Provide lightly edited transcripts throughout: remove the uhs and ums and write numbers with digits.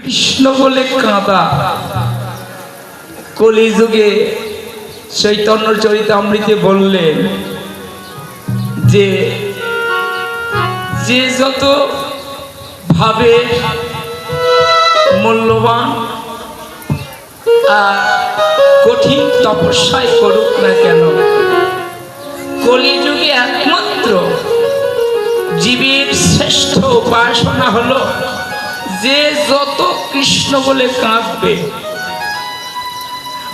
কৃষ্ণ বলে কাঁদা। কলিযুগে চৈতন্য চরিতামৃতে বললেন যে যে যত ভাবে মূল্যবান আর কঠিন তপস্যায় করুক না কেন, কলিযুগে একমাত্র জীবের শ্রেষ্ঠ উপাসনা হলো যে যত কৃষ্ণ বলে কাঁদবে।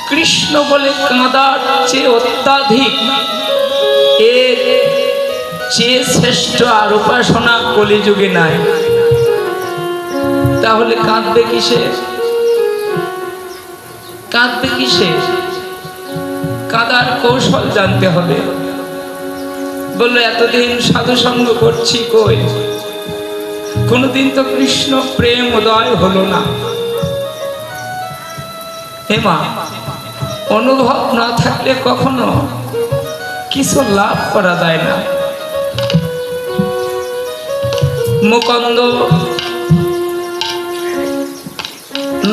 কৃষ্ণ বলে কাঁদার চেয়ে অত্যাধিক এর চেয়ে শ্রেষ্ঠ আর উপাসনা কলিযুগে নাই। তাহলে কাঁদবে কিসে? কাঁদবে কিসে? কাঁদার কৌশল জানতে হবে। বললো এতদিন সাধু সঙ্গ করছি, কই কোনদিন তো কৃষ্ণ প্রেম উদয় হলো না। হেমা, অনুভব না থাকলে কখনো কিছু লাভ করা যায় না। মুকুন্দ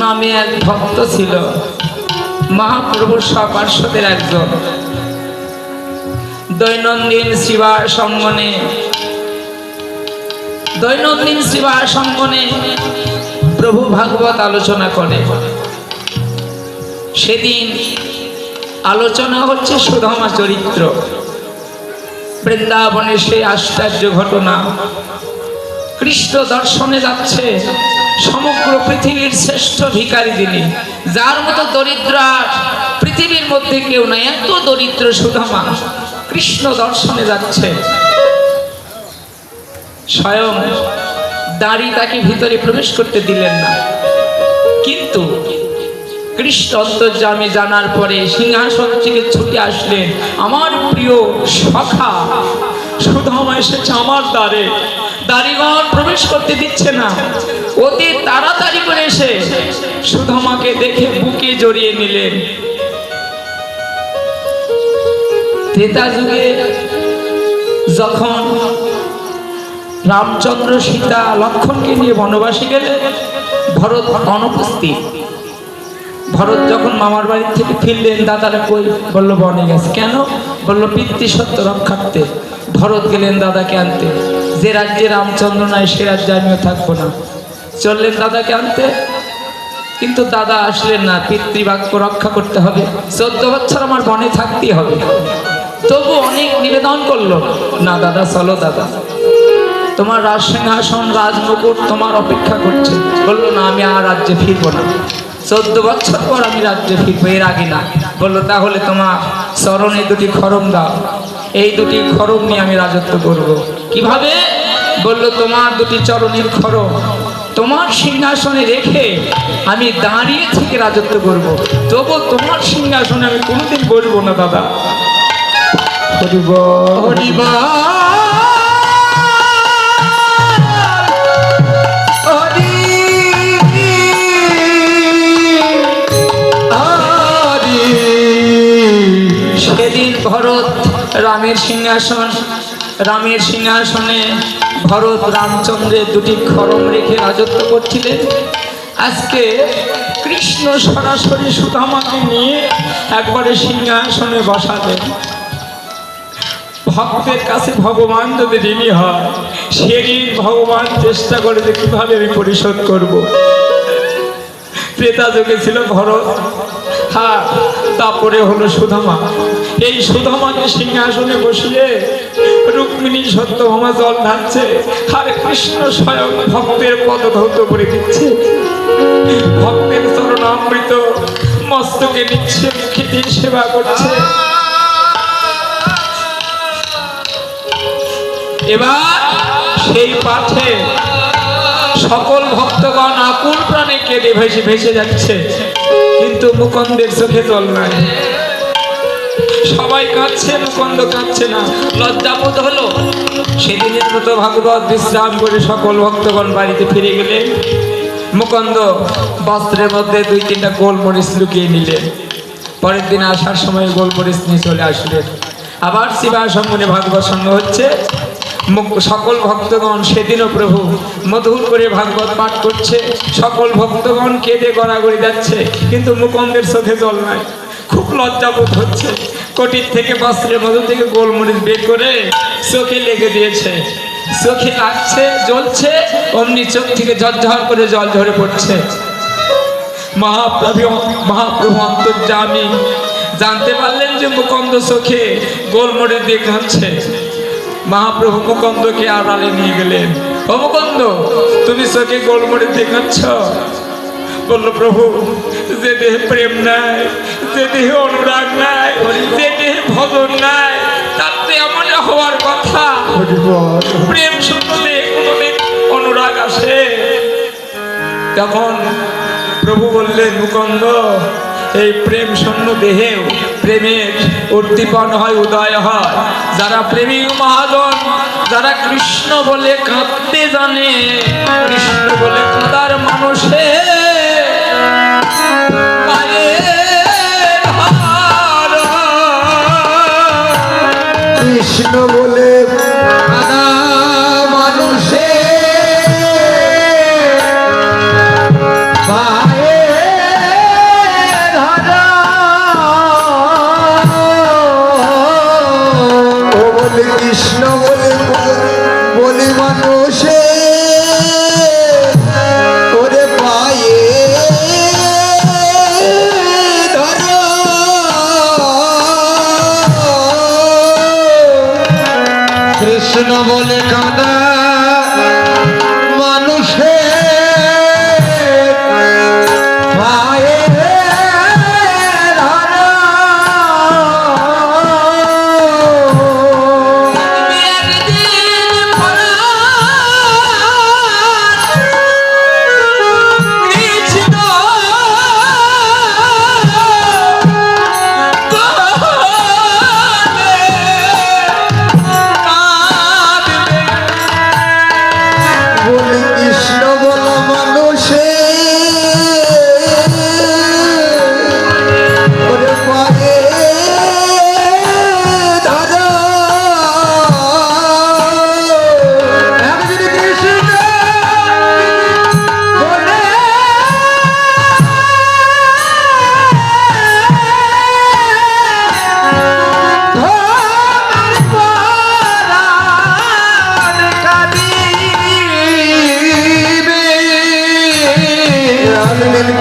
নামে এক ভক্ত ছিল, মহাপ্রভুর সপার্ষদের একজন। দৈনন্দিন সেবার সঙ্গনে প্রভু ভাগবত আলোচনা করে। সেদিন আলোচনা হচ্ছে সুদামা চরিত্র, বৃন্দাবনে সেই আশ্চর্য ঘটনা। কৃষ্ণ দর্শনে যাচ্ছে সমগ্র পৃথিবীর শ্রেষ্ঠ ভিখারি যিনি, যার মতো দরিদ্র পৃথিবীর মধ্যে কেউ নাই। এত দরিদ্র সুদামা কৃষ্ণ দর্শনে যাচ্ছে। স্বয়ং দাঁড়ি তাকে ভিতরে প্রবেশ করতে দিলেন না, কিন্তু কৃষ্ণ অন্তর্যামী জানার পরে সিংহাসন থেকে ছুটে আসলেন। আমার প্রিয় সখা সুদামা এসেছে আমার দ্বারে, দাড়িগণ প্রবেশ করতে দিচ্ছে না। অতি তাড়াতাড়ি করে এসে সুদামাকে দেখে বুকে জড়িয়ে নিলেন। ত্রেতা যুগে যখন রামচন্দ্র সীতা লক্ষ্মণকে নিয়ে বনবাসে গেলে ভরত অনুপস্থিত। ভরত যখন মামার বাড়ি থেকে ফিরলেন, দাদারা কই? বললো বনে গেছে। কেন? বললো পিতৃসত্য রক্ষার্থে। ভরত গেলেন দাদাকে আনতে। যে রাজ্যে রামচন্দ্র নাই সে রাজ্যে আমিও থাকবো না। চললেন দাদাকে আনতে, কিন্তু দাদা আসলেন না। পিতৃবাক্য রক্ষা করতে হবে, 14 বছর আমার বনে থাকতেই হবে। তবু অনেক নিবেদন করলো, না দাদা চলো দাদা, তোমার রাজসিংহাসন রাজমুকুট তোমার অপেক্ষা করছে। বললো না, আমি আর রাজ্যে ফিরবো না, 14 বছর পর আমি রাজ্যে ফিরবো, এর আগে না। বললো তাহলে তোমার চরণে 2টি খড়ম দাও, এই 2টি খড়ম নিয়ে আমি রাজত্ব করব। কিভাবে? বললো তোমার 2টি চরণের খড়ম তোমার সিংহাসনে রেখে আমি দাঁড়িয়ে থেকে রাজত্ব করব। তবু তোমার সিংহাসনে আমি কোনোদিন বসবো না দাদা। হরিব হরিব সেদিন ভরত রামের সিংহাসনে ভরত রামচন্দ্রের 2টি খড়ম রেখে রাজত্ব করছিলেন। আজকে কৃষ্ণ সরাসরি সুদামাকে নিয়ে একবারে সিংহাসনে বসালেন। ভক্তের কাছে ভগবান যদি ঋণী হয়, সেদিন ভগবান চেষ্টা করে যে কিভাবে আমি পরিশোধ করব। ত্রেতা যুগে ছিল ভরত, হ্যাঁ, তারপরে হলো সুদামা। এই সুদামাকে সিংহাসনে বসিয়ে রুক্মিণী সত্যভামা জল ঢালছে, আর কৃষ্ণ স্বয়ং ভক্তের পদ ধৌত করে দিচ্ছে। ভক্তের চরণামৃত মস্তকে নিচ্ছে, মুখে দিয়ে সেবা করছে। এবার সেই পাঠে সকল ভক্তগণ আকুল প্রাণে কেঁদে ভেসে যাচ্ছে, কিন্তু মুকুন্দের চোখে জল নাই। সবাই কাঁদছে, মুকুন্দ কাঁদছে না। লজ্জাবোধ হলো। সেদিনের মতো ভাগবত বিশ্রাম করে সকল ভক্তগণ বাড়িতে ফিরে গেলেন। মুকুন্দ বস্ত্রের মধ্যে 2-3টা গোলমরিচ লুকিয়ে নিলেন। পরের দিন আসার সময় গোলমরিচ নিয়ে চলে আসলেন। আবার শিবা সঙ্গনে ভাগবত সঙ্গ হচ্ছে। সকল ভক্তগণ সেদিনও প্রভু মধুর করে ভাগবত পাঠ করছে, সকল ভক্তগণ কেঁদে গড়াগড়ি যাচ্ছে, কিন্তু মুকুন্দের চোখে জল নাই। খুব লজ্জাবোধ হচ্ছে। কটির থেকে বস্ত্রের মধু থেকে গোলমরিচ বের করে চোখে লেগে দিয়েছে, চোখে লাগছে, জ্বলছে, অমনি চোখ থেকে ঝরঝর করে জল ঝরে পড়ছে। মহাপ্রভু অন্তর্যামী জানতে পারলেন যে মুকুন্দ চোখে গোলমরিচ দিয়ে কাঁদছে। মহাপ্রভু মুকুন্দকে আড়ালে নিয়ে গেলেন। ও মুকুন্দ, তুমি চোখে গোলমরিচ দিয়ে কাঁদছ? বললো, প্রভু, যে দেহে প্রেম নাই, যে দেহে অনুরাগ নাই, যে দেহে ভজন নাই, তাতে এমন হওয়ার কথা। প্রেম শুনলে কোনোদিন অনুরাগ আসে? তখন প্রভু বললেন, মুকুন্দ, এই প্রেম শূন্য দেহেও প্রেমের উদ্দীপন হয়, উদয় হয়। যারা প্রেমিক মহাজন, যারা কৃষ্ণ বলে কাঁদতে জানে, কৃষ্ণ বলে কাঁদার মানুষে কৃষ্ণ বলে কাঁদা মানুষে কৃষ্ণ বলে বলি মানুষে ওরে পায়ে ধরো। কৃষ্ণ বলে কাঁদা মানুষে পায়ে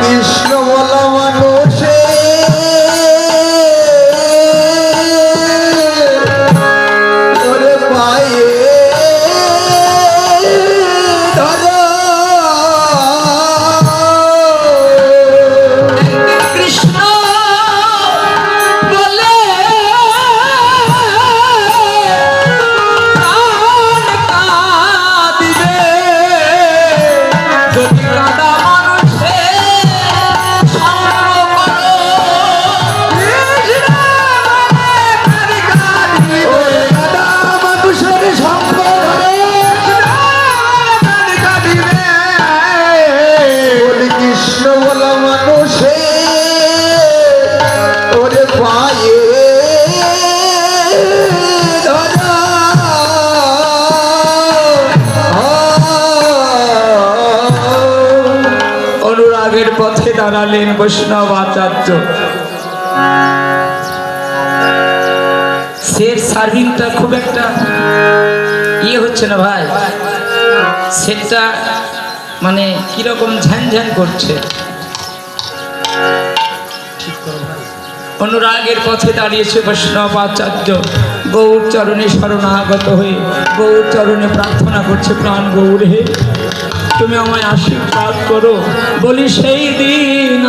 কৃষ্ণ বলা মানুষে ওরে পায়ে ধরো। কৃষ্ণ বলে কাঁদিবে, যদি কাঁদা মানুষে কৃষ্ণ বলা মানুষে ওরে পায়ে ধরা। অনুরাগের পথে দাঁড়ালেন বৈষ্ণব আচার্য। সেট সার্ভিংটা খুব একটা হচ্ছে না ভাই, সেটটা মানে কিরকম ঝ্যান ঝ্যান করছে। অনুরাগের পথে দাঁড়িয়েছে বৈষ্ণব আচার্য, গৌর চরণে শরণাগত হয়ে গৌর চরণে প্রার্থনা করছে, প্রাণ গৌর হে, তুমি আমায় আশীর্বাদ করো। বলি সেই দিন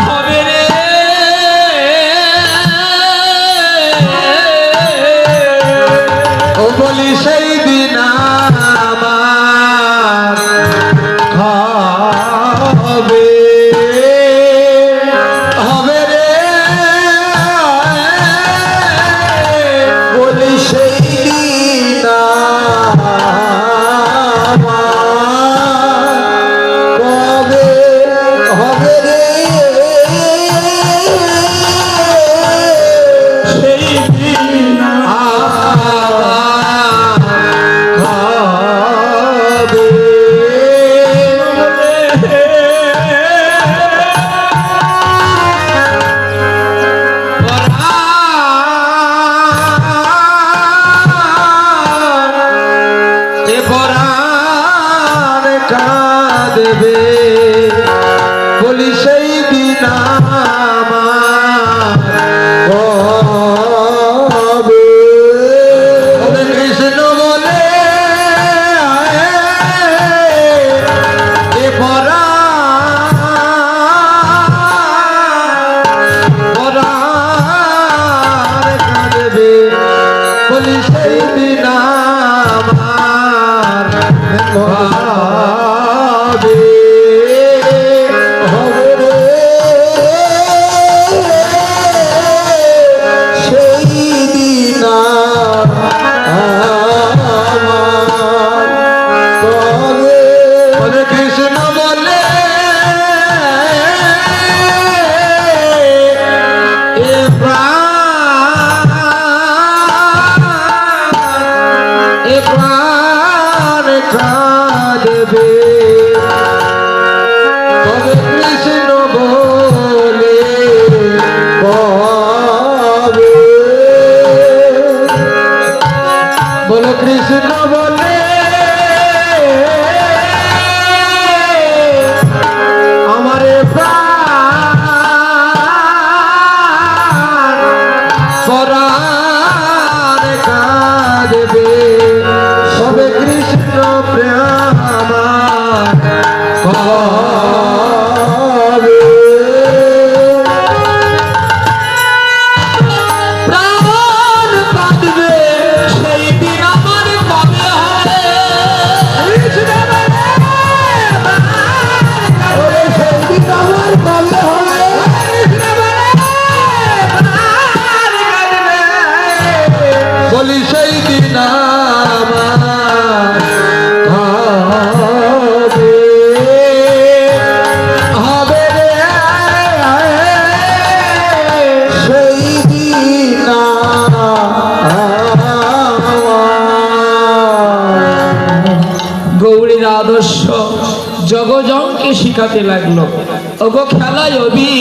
হবে রে, ও বলি সেই দিন আমার হবে হবে রে, বলি সেই দিন বলি সেই দিন আমার ভাবে হবে রে সেই দিন আমার তবে হরে কৃষ্ণ বলে এ প্রাণ কাঁদবে তবে কৃষ্ণ বলে পাবে বলো কৃষ্ণ বলে আমারে প্রাণ পরাণ কাঁদবে তবে কৃষ্ণ প্রেম পাবে প্রাণ কাঁদবে সেই দিন আমার কবে হবে? ওরে সেই দিন আমার কবে হবে বলি সেই দিন আমার হবে হবে রে সেই দিন গৌরীর আদর্শ জগজনকে শিখাতে লাগলো। ওগো খেলায় অবি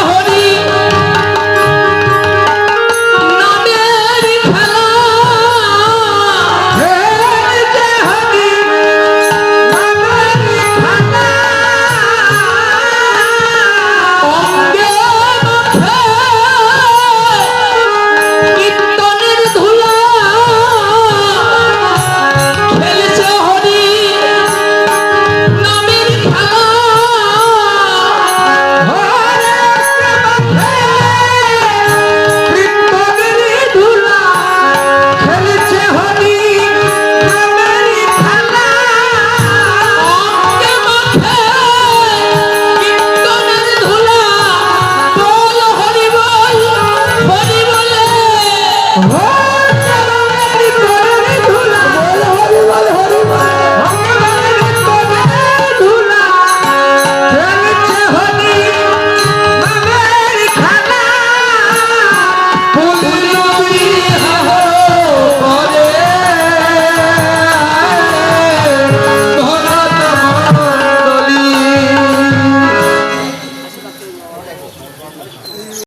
হরি